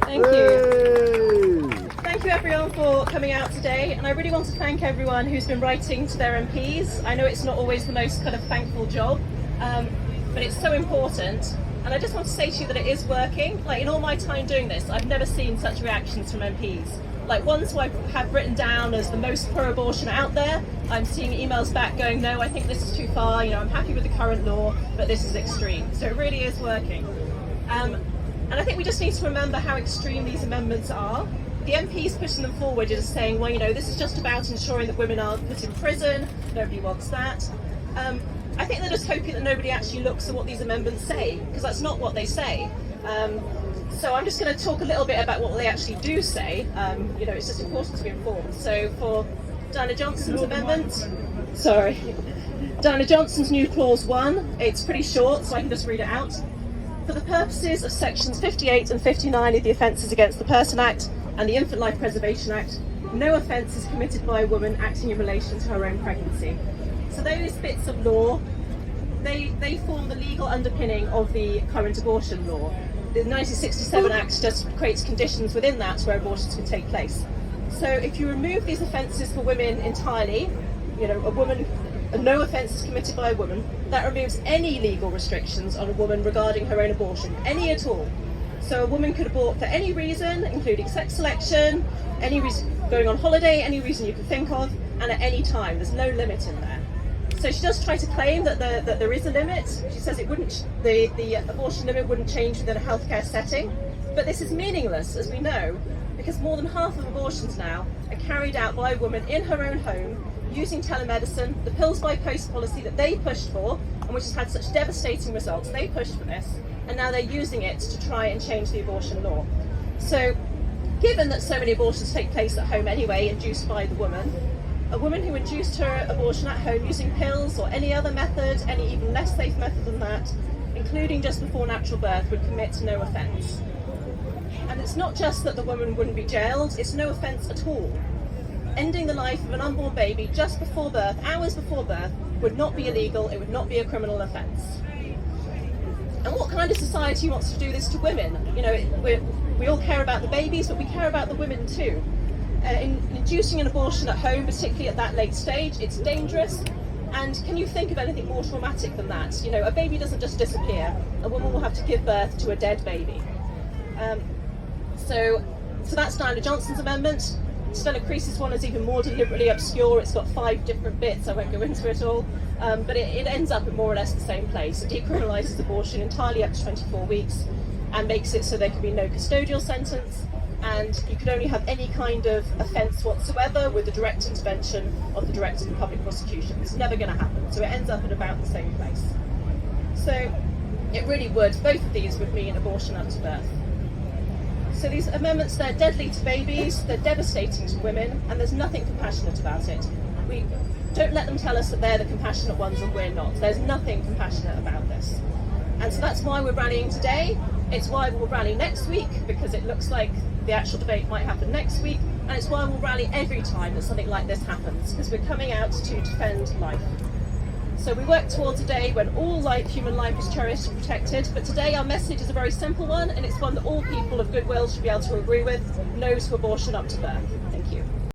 Thank you. Thank you everyone for coming out today, and I really want to thank everyone who's been writing to their MPs. I know it's not always the most kind of thankful job, but it's so important. And I just want to say to you that it is working. Like, in all my time doing this, I've never seen such reactions from MPs. Like, ones who I have written down as the most pro-abortion out there, I'm seeing emails back going, no, I think this is too far, you know, I'm happy with the current law, but this is extreme. So it really is working. And I think we just need to remember how extreme these amendments are. The MPs pushing them forward is saying, well, you know, this is just about ensuring that women are put in prison, nobody wants that. I think they're just hoping that nobody actually looks at what these amendments say, because that's not what they say. So I'm just going to talk a little bit about what they actually do say. You know, it's just important to be informed. So for Diana Johnson's amendment, Diana Johnson's new clause 1, it's pretty short, so I can just read it out. For the purposes of sections 58 and 59 of the Offences Against the Person Act and the Infant Life Preservation Act, no offence is committed by a woman acting in relation to her own pregnancy. So those bits of law, they form the legal underpinning of the current abortion law. The 1967 Act just creates conditions within that where abortions can take place. So if you remove these offences for women entirely, you know, no offence is committed by a woman, that removes any legal restrictions on a woman regarding her own abortion, any at all. So a woman could abort for any reason, including sex selection, any reason going on holiday, any reason you can think of, and at any time. There's no limit in there. So she does try to claim that there is a limit. She says the abortion limit wouldn't change within a healthcare setting, but this is meaningless, as we know, because more than half of abortions now are carried out by a woman in her own home, using telemedicine, the pills by post policy that they pushed for, and which has had such devastating results. They pushed for this, and now they're using it to try and change the abortion law. So, given that so many abortions take place at home anyway, induced by the woman, a woman who induced her abortion at home using pills or any other method, any even less safe method than that, including just before natural birth, would commit no offence. And it's not just that the woman wouldn't be jailed, it's no offence at all. Ending the life of an unborn baby just before birth, hours before birth, would not be illegal, it would not be a criminal offence. And what kind of society wants to do this to women? You know, we all care about the babies, but we care about the women too. In inducing an abortion at home, particularly at that late stage, it's dangerous. And can you think of anything more traumatic than that? You know, a baby doesn't just disappear. A woman will have to give birth to a dead baby. So that's Diana Johnson's amendment. Stella Creasy's one is even more deliberately obscure. It's got 5 different bits. I won't go into it all. But it ends up at more or less the same place. It decriminalises abortion entirely up to 24 weeks and makes it so there can be no custodial sentence, and you can only have any kind of offence whatsoever with the direct intervention of the Director of Public Prosecution. It's never going to happen. So it ends up in about the same place. So it really would, both of these would mean abortion up to birth. So these amendments, they're deadly to babies, they're devastating to women, and there's nothing compassionate about it. We don't let them tell us that they're the compassionate ones and we're not. There's nothing compassionate about this. And so that's why we're rallying today. It's why we'll rally next week, because it looks like the actual debate might happen next week, and it's why we'll rally every time that something like this happens, because we're coming out to defend life. So we work towards a day when all human life is cherished and protected, but today our message is a very simple one, and it's one that all people of goodwill should be able to agree with: no to abortion up to birth. Thank you.